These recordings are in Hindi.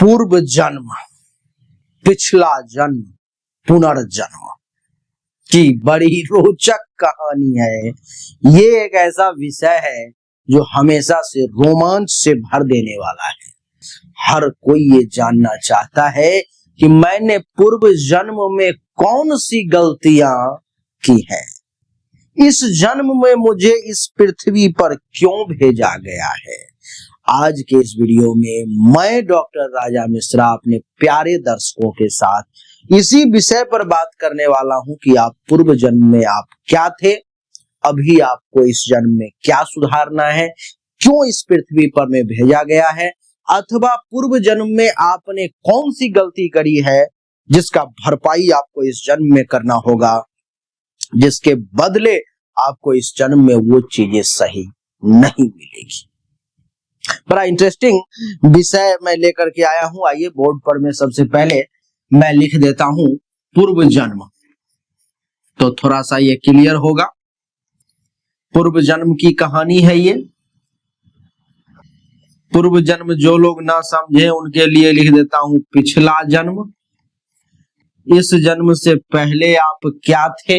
पूर्व जन्म, पिछला जन्म, पुनर्जन्म की बड़ी रोचक कहानी है। ये एक ऐसा विषय है जो हमेशा से रोमांच से भर देने वाला है। हर कोई ये जानना चाहता है कि मैंने पूर्व जन्म में कौन सी गलतियां की हैं, इस जन्म में मुझे इस पृथ्वी पर क्यों भेजा गया है। आज के इस वीडियो में मैं डॉक्टर राजा मिश्रा अपने प्यारे दर्शकों के साथ इसी विषय पर बात करने वाला हूं कि आप पूर्व जन्म में आप क्या थे, अभी आपको इस जन्म में क्या सुधारना है, क्यों इस पृथ्वी पर में भेजा गया है, अथवा पूर्व जन्म में आपने कौन सी गलती करी है जिसका भरपाई आपको इस जन्म में करना होगा, जिसके बदले आपको इस जन्म में वो चीजें सही नहीं मिलेगी। बड़ा इंटरेस्टिंग विषय मैं लेकर के आया हूं। आइए बोर्ड पर में सबसे पहले मैं लिख देता हूं पूर्व जन्म, तो थोड़ा सा ये क्लियर होगा। पूर्व जन्म की कहानी है ये। पूर्व जन्म जो लोग ना समझे उनके लिए लिख देता हूं पिछला जन्म। इस जन्म से पहले आप क्या थे,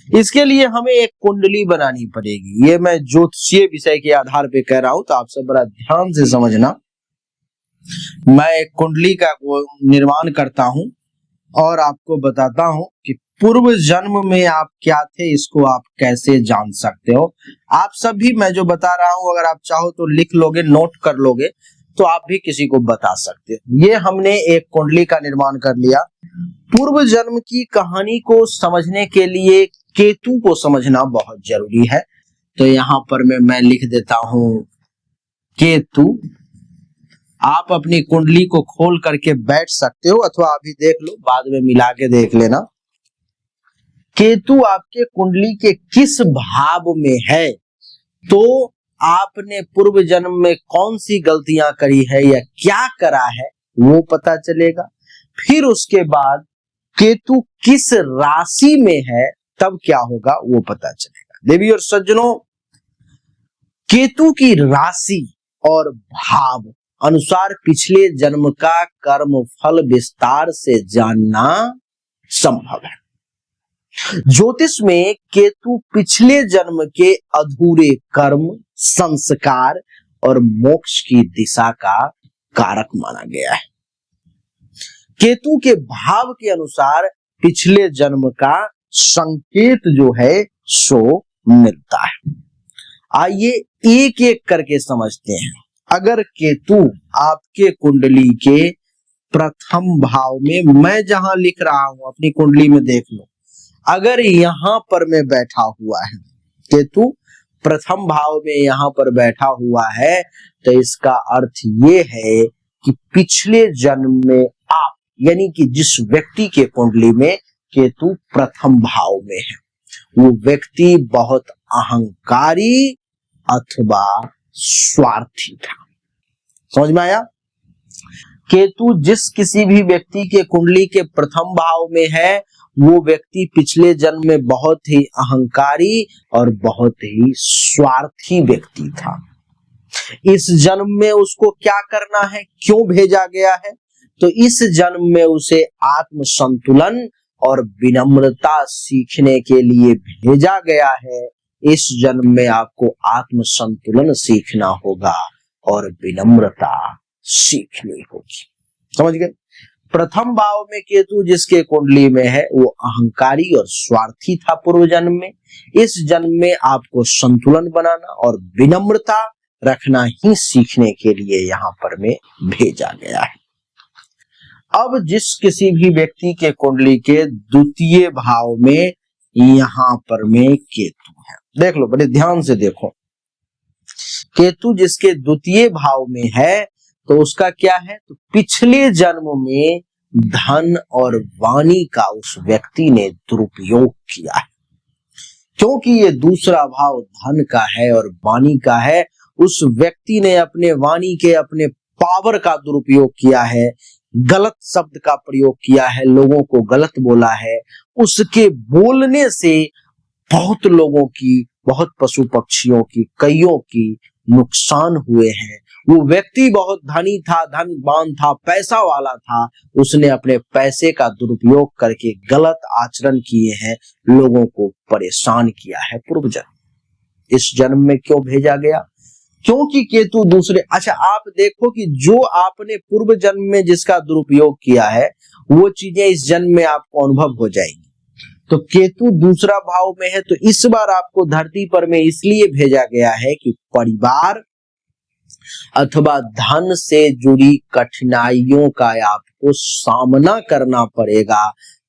इसके लिए हमें एक कुंडली बनानी पड़ेगी। ये मैं ज्योतिषीय विषय के आधार पे कह रहा हूं, तो आप सब बड़ा ध्यान से समझना। मैं एक कुंडली का निर्माण करता हूं और आपको बताता हूं कि पूर्व जन्म में आप क्या थे, इसको आप कैसे जान सकते हो। आप सभी मैं जो बता रहा हूं अगर आप चाहो तो लिख लोगे, नोट कर लोगे, तो आप भी किसी को बता सकते हो। ये हमने एक कुंडली का निर्माण कर लिया। पूर्व जन्म की कहानी को समझने के लिए केतु को समझना बहुत जरूरी है, तो यहां पर मैं लिख देता हूं केतु। आप अपनी कुंडली को खोल करके बैठ सकते हो अथवा अभी देख लो, बाद में मिला के देख लेना। केतु आपके कुंडली के किस भाव में है, तो आपने पूर्व जन्म में कौन सी गलतियां करी है या क्या करा है वो पता चलेगा। फिर उसके बाद केतु किस राशि में है तब क्या होगा वो पता चलेगा। देवी और सज्जनों, केतु की राशि और भाव अनुसार पिछले जन्म का कर्म फल विस्तार से जानना संभव है। ज्योतिष में केतु पिछले जन्म के अधूरे कर्म, संस्कार और मोक्ष की दिशा का कारक माना गया है। केतु के भाव के अनुसार पिछले जन्म का संकेत जो है सो मिलता है। आइए एक एक करके समझते हैं। अगर केतु आपके कुंडली के प्रथम भाव में, मैं जहां लिख रहा हूं अपनी कुंडली में देख लो, अगर यहां पर मैं बैठा हुआ है, केतु प्रथम भाव में यहां पर बैठा हुआ है, तो इसका अर्थ ये है कि पिछले जन्म में आप, यानी कि जिस व्यक्ति के कुंडली में केतु प्रथम भाव में है, वो व्यक्ति बहुत अहंकारी अथवा स्वार्थी था। समझ में आया? केतु जिस किसी भी व्यक्ति के कुंडली के प्रथम भाव में है, वो व्यक्ति पिछले जन्म में बहुत ही अहंकारी और बहुत ही स्वार्थी व्यक्ति था। इस जन्म में उसको क्या करना है, क्यों भेजा गया है, तो इस जन्म में उसे आत्म संतुलन और विनम्रता सीखने के लिए भेजा गया है। इस जन्म में आपको आत्म संतुलन सीखना होगा और विनम्रता सीखनी होगी। समझ गए? प्रथम भाव में केतु जिसके कुंडली में है वो अहंकारी और स्वार्थी था पूर्व जन्म में। इस जन्म में आपको संतुलन बनाना और विनम्रता रखना ही सीखने के लिए यहाँ पर में भेजा गया है। अब जिस किसी भी व्यक्ति के कुंडली के द्वितीय भाव में यहाँ पर में केतु है, देख लो, बड़े ध्यान से देखो। केतु जिसके द्वितीय भाव में है तो उसका क्या है, तो पिछले जन्म में धन और वाणी का उस व्यक्ति ने दुरुपयोग किया है। क्योंकि ये दूसरा भाव धन का है और वाणी का है, उस व्यक्ति ने अपने वाणी के, अपने पावर का दुरुपयोग किया है, गलत शब्द का प्रयोग किया है, लोगों को गलत बोला है। उसके बोलने से बहुत लोगों की, बहुत पशु पक्षियों की, कईयों की नुकसान हुए हैं। वो व्यक्ति बहुत धनी था, धनवान था, पैसा वाला था, उसने अपने पैसे का दुरुपयोग करके गलत आचरण किए हैं, लोगों को परेशान किया है पूर्व जन्म। इस जन्म में क्यों भेजा गया? क्योंकि केतु दूसरे, अच्छा आप देखो कि जो आपने पूर्व जन्म में जिसका दुरुपयोग किया है वो चीजें इस जन्म में आपको अनुभव हो जाएंगी। तो केतु दूसरा भाव में है, तो इस बार आपको धरती पर में इसलिए भेजा गया है कि परिवार अथवा धन से जुड़ी कठिनाइयों का आपको सामना करना पड़ेगा,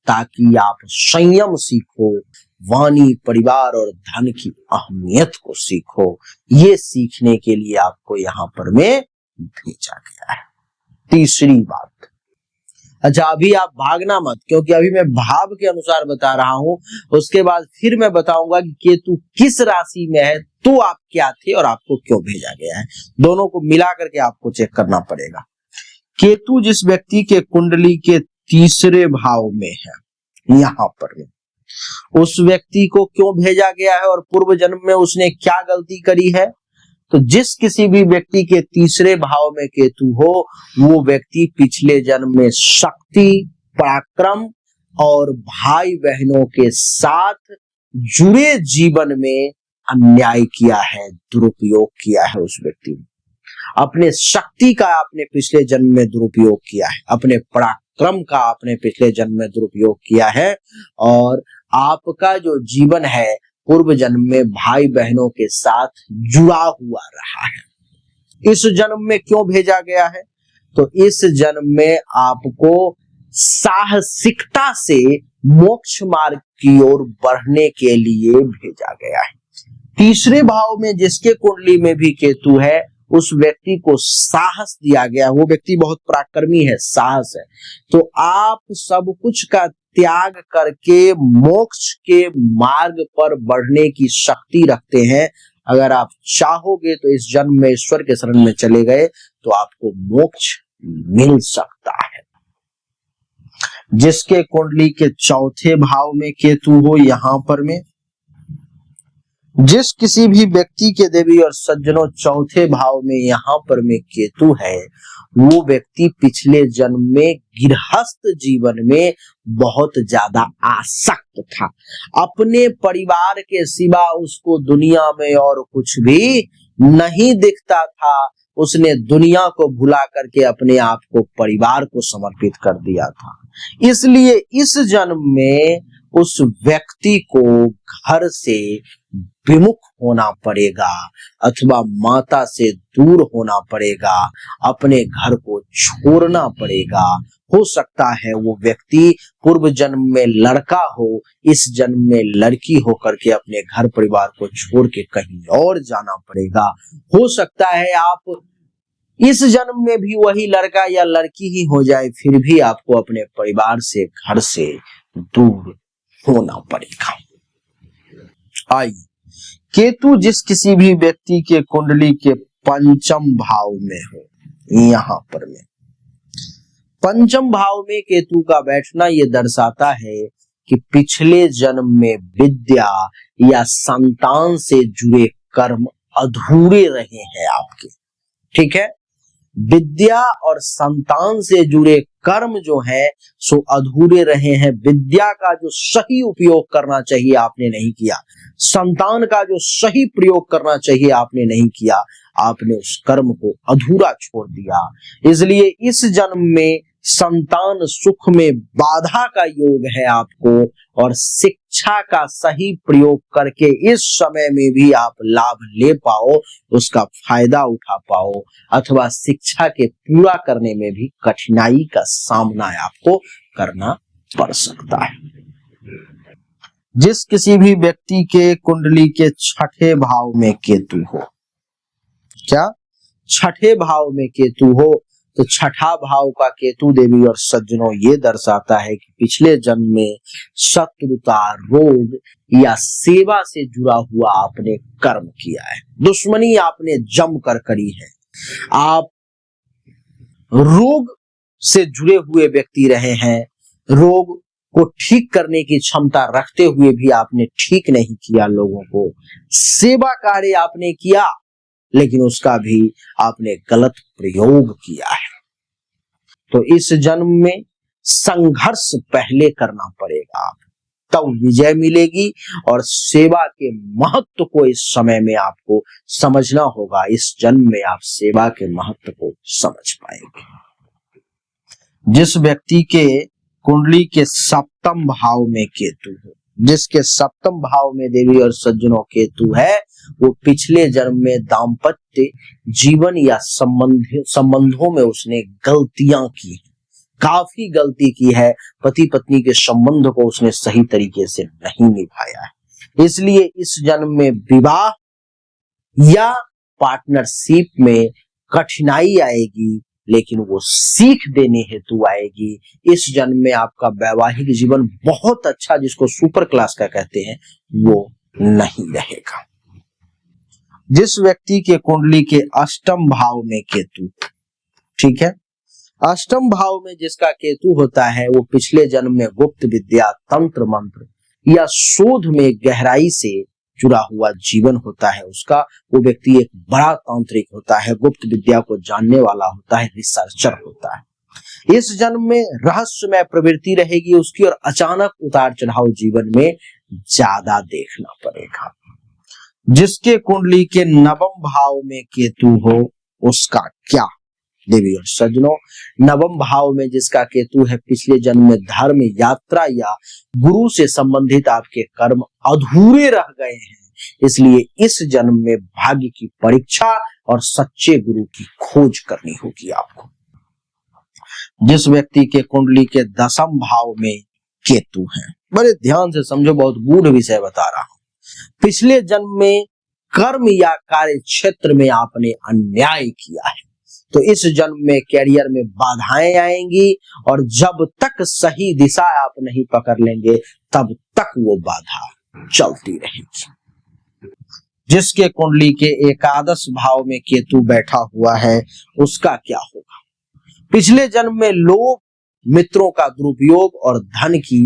ताकि आप संयम सीखो, वाणी, परिवार और धन की अहमियत को सीखो। ये सीखने के लिए आपको यहाँ पर में भेजा गया है। तीसरी बात, अच्छा अभी आप भागना मत, क्योंकि अभी मैं भाव के अनुसार बता रहा हूं, उसके बाद फिर मैं बताऊंगा कि केतु किस राशि में है, तो आप क्या थे और आपको क्यों भेजा गया है। दोनों को मिला करके आपको चेक करना पड़ेगा। केतु जिस व्यक्ति के कुंडली के तीसरे भाव में है, यहाँ पर में उस व्यक्ति को क्यों भेजा गया है और पूर्व जन्म में उसने क्या गलती करी है। तो जिस किसी भी व्यक्ति के तीसरे भाव में केतु हो, वो व्यक्ति पिछले जन्म में शक्ति, पराक्रम और भाई बहनों के साथ जुड़े जीवन में अन्याय किया है, दुरुपयोग किया है। उस व्यक्ति ने अपने शक्ति का आपने पिछले जन्म में दुरुपयोग किया है, अपने पराक्रम का आपने पिछले जन्म में दुरुपयोग किया है, और आपका जो जीवन है पूर्व जन्म में भाई बहनों के साथ जुड़ा हुआ रहा है। इस जन्म में क्यों भेजा गया है? तो इस जन्म में आपको साहसिकता से मोक्ष मार्ग की ओर बढ़ने के लिए भेजा गया है। तीसरे भाव में जिसके कुंडली में भी केतु है, उस व्यक्ति को साहस दिया गया, वो व्यक्ति बहुत पराक्रमी है, साहस है। तो आप सब कुछ का त्याग करके मोक्ष के मार्ग पर बढ़ने की शक्ति रखते हैं। अगर आप चाहोगे तो इस जन्म में ईश्वर के शरण में चले गए तो आपको मोक्ष मिल सकता है। जिसके कुंडली के चौथे भाव में केतु हो, यहाँ पर में जिस किसी भी व्यक्ति के देवी और सज्जनों चौथे भाव में यहाँ पर में केतु है, वो व्यक्ति पिछले जन्म में गृहस्थ जीवन में बहुत ज्यादा आसक्त था। अपने परिवार के सिवा उसको दुनिया में और कुछ भी नहीं दिखता था। उसने दुनिया को भुला करके अपने आप को परिवार को समर्पित कर दिया था। इसलिए इस जन्म में उस व्यक्ति को घर से विमुख होना पड़ेगा अथवा माता से दूर होना पड़ेगा, अपने घर को छोड़ना पड़ेगा। हो सकता है वो व्यक्ति पूर्व जन्म में लड़का हो, इस जन्म में लड़की होकर के अपने घर परिवार को छोड़ के कहीं और जाना पड़ेगा। हो सकता है आप इस जन्म में भी वही लड़का या लड़की ही हो जाए, फिर भी आपको अपने परिवार से, घर से दूर होना पड़ेगा। आइए, केतु जिस किसी भी व्यक्ति के कुंडली के पंचम भाव में हो, यहाँ पर में पंचम भाव में केतु का बैठना ये दर्शाता है कि पिछले जन्म में विद्या या संतान से जुड़े कर्म अधूरे रहे हैं आपके। ठीक है, विद्या और संतान से जुड़े कर्म जो है सो अधूरे रहे हैं। विद्या का जो सही उपयोग करना चाहिए आपने नहीं किया, संतान का जो सही प्रयोग करना चाहिए आपने नहीं किया, आपने उस कर्म को अधूरा छोड़ दिया। इसलिए इस जन्म में संतान सुख में बाधा का योग है आपको, और शिक्षा का सही प्रयोग करके इस समय में भी आप लाभ ले पाओ, उसका फायदा उठा पाओ, अथवा शिक्षा के पूरा करने में भी कठिनाई का सामना आपको करना पड़ सकता है। जिस किसी भी व्यक्ति के कुंडली के छठे भाव में केतु हो, क्या छठे भाव में केतु हो, तो छठा भाव का केतु देवी और सज्जनों ये दर्शाता है कि पिछले जन्म में शत्रुता, रोग या सेवा से जुड़ा हुआ आपने कर्म किया है, दुश्मनी आपने जम कर करी है, आप रोग से जुड़े हुए व्यक्ति रहे हैं, रोग को ठीक करने की क्षमता रखते हुए भी आपने ठीक नहीं किया लोगों को, सेवा कार्य आपने किया लेकिन उसका भी आपने गलत प्रयोग किया है। तो इस जन्म में संघर्ष पहले करना पड़ेगा, आप तब विजय मिलेगी। और सेवा के महत्व को इस समय में आपको समझना होगा। इस जन्म में आप सेवा के महत्व को समझ पाएंगे। जिस व्यक्ति के कुंडली के सप्तम भाव में केतु है, जिसके सप्तम भाव में देवी और सज्जनों केतु है, वो पिछले जन्म में दाम्पत्य जीवन या संबंधों में उसने गलतियां की, काफी गलती की है। पति पत्नी के संबंध को उसने सही तरीके से नहीं निभाया है। इसलिए इस जन्म में विवाह या पार्टनरशिप में कठिनाई आएगी, लेकिन वो सीख देने हेतु आएगी। इस जन्म में आपका वैवाहिक जीवन बहुत अच्छा, जिसको सुपर क्लास का कहते हैं, वो नहीं रहेगा। जिस व्यक्ति के कुंडली के अष्टम भाव में केतु, ठीक है, अष्टम भाव में जिसका केतु होता है, वो पिछले जन्म में गुप्त विद्या, तंत्र मंत्र या शोध में गहराई से जुड़ा हुआ जीवन होता है उसका। वो व्यक्ति एक बड़ा तांत्रिक होता है, गुप्त विद्या को जानने वाला होता है, रिसर्चर होता है। इस जन्म में रहस्यमय प्रवृत्ति रहेगी उसकी, और अचानक उतार चढ़ाव जीवन में ज्यादा देखना पड़ेगा। जिसके कुंडली के नवम भाव में केतु हो, उसका क्या देवी और सज्जनों, नवम भाव में जिसका केतु है, पिछले जन्म में धर्म, यात्रा या गुरु से संबंधित आपके कर्म अधूरे रह गए हैं। इसलिए इस जन्म में भाग्य की परीक्षा और सच्चे गुरु की खोज करनी होगी आपको। जिस व्यक्ति के कुंडली के दसम भाव में केतु है, बड़े ध्यान से समझो, बहुत गूढ़ विषय बता रहा हूं। पिछले जन्म में कर्म या कार्य क्षेत्र में आपने अन्याय किया है, तो इस जन्म में कैरियर में बाधाएं आएंगी, और जब तक सही दिशा आप नहीं पकड़ लेंगे तब तक वो बाधा चलती रहेगी। जिसके कुंडली के एकादश भाव में केतु बैठा हुआ है, उसका क्या होगा? पिछले जन्म में लोभ, मित्रों का दुरुपयोग और धन की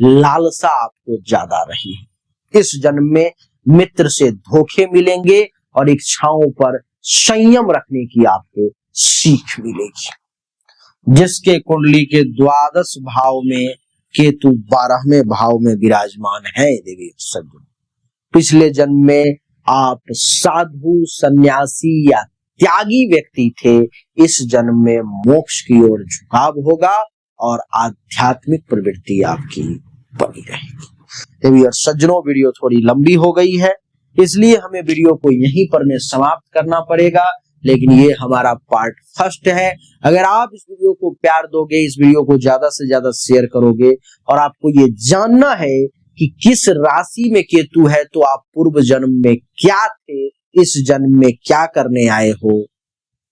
लालसा आपको ज्यादा रही है। इस जन्म में मित्र से धोखे मिलेंगे और इच्छाओं पर संयम रखने की आपको सीख मिलेगी। जिसके कुंडली के द्वादश भाव में केतु 12वें भाव में विराजमान है देवी सज्जन, पिछले जन्म में आप साधु, सन्यासी या त्यागी व्यक्ति थे। इस जन्म में मोक्ष की ओर झुकाव होगा और आध्यात्मिक प्रवृत्ति आपकी बनी रहेगी। देवी और सज्जनों, वीडियो थोड़ी लंबी हो गई है, इसलिए हमें वीडियो को यहीं पर में समाप्त करना पड़ेगा, लेकिन ये हमारा पार्ट फर्स्ट है। अगर आप इस वीडियो को प्यार दोगे, इस वीडियो को ज्यादा से ज्यादा शेयर करोगे, और आपको ये जानना है कि किस राशि में केतु है, तो आप पूर्व जन्म में क्या थे, इस जन्म में क्या करने आए हो,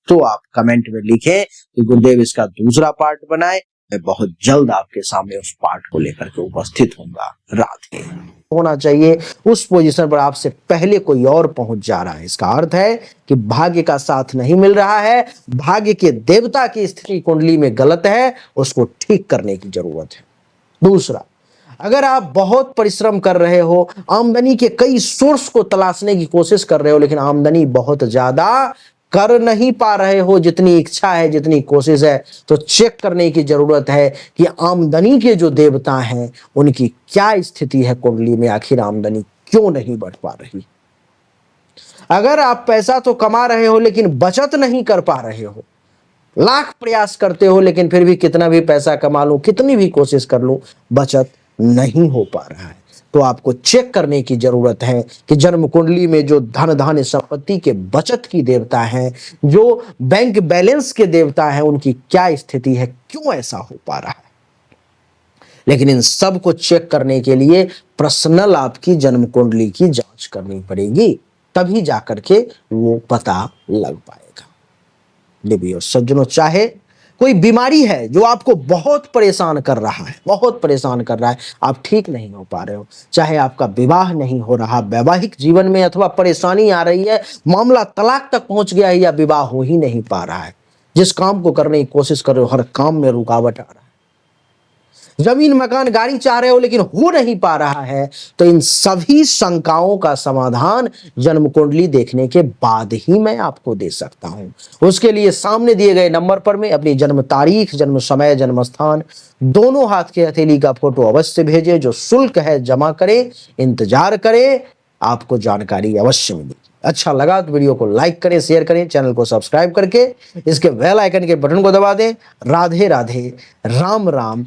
तो आप कमेंट में लिखें कि गुरुदेव इसका दूसरा पार्ट बनाए। मैं बहुत जल्द आपके सामने उस पार्ट को लेकर के उपस्थित होऊंगा। राधे। होना चाहिए उस पोजीशन पर आपसे पहले कोई और पहुंच जा रहा है, इसका अर्थ है कि भाग्य का साथ नहीं मिल रहा है, भाग्य के देवता की स्थिति कुंडली में गलत है, उसको ठीक करने की जरूरत है। दूसरा, अगर आप बहुत परिश्रम कर रहे हो, आमदनी के कई सोर्स को तलाशने की कोशिश कर रहे हो, लेकिन आमदनी बहुत ज्यादा कर नहीं पा रहे हो जितनी इच्छा है, जितनी कोशिश है, तो चेक करने की जरूरत है कि आमदनी के जो देवता हैं उनकी क्या स्थिति है कुंडली में, आखिर आमदनी क्यों नहीं बढ़ पा रही। अगर आप पैसा तो कमा रहे हो लेकिन बचत नहीं कर पा रहे हो, लाख प्रयास करते हो लेकिन फिर भी कितना भी पैसा कमा लूं, कितनी भी कोशिश कर लूं, बचत नहीं हो पा रहा है, तो आपको चेक करने की जरूरत है कि जन्म कुंडली में जो धन धान्य संपत्ति के बचत की देवता है, जो बैंक बैलेंस के देवता है, उनकी क्या स्थिति है, क्यों ऐसा हो पा रहा है। लेकिन इन सब को चेक करने के लिए पर्सनल आपकी जन्म कुंडली की जांच करनी पड़ेगी, तभी जाकर के वो पता लग पाएगा। देवी और सज्जनों, चाहे कोई बीमारी है जो आपको बहुत परेशान कर रहा है, बहुत परेशान कर रहा है, आप ठीक नहीं हो पा रहे हो, चाहे आपका विवाह नहीं हो रहा, वैवाहिक जीवन में अथवा परेशानी आ रही है, मामला तलाक तक पहुंच गया है या विवाह हो ही नहीं पा रहा है, जिस काम को करने की कोशिश कर रहे हो हर काम में रुकावट आ रहा है, जमीन मकान गाड़ी चाह रहे हो लेकिन हो नहीं पा रहा है, तो इन सभी शंकाओं का समाधान जन्म कुंडली देखने के बाद ही मैं आपको दे सकता हूं। उसके लिए सामने दिए गए नंबर पर में अपनी जन्म तारीख, जन्म समय, जन्म स्थान, दोनों हाथ के हथेली का फोटो अवश्य भेजें। जो शुल्क है जमा करें, इंतजार करें, आपको जानकारी अवश्य मिलेगी। अच्छा लगा तो वीडियो को लाइक करें, शेयर करें, चैनल को सब्सक्राइब करके इसके बेल आइकन के बटन को दबा दें। राधे राधे, राम राम।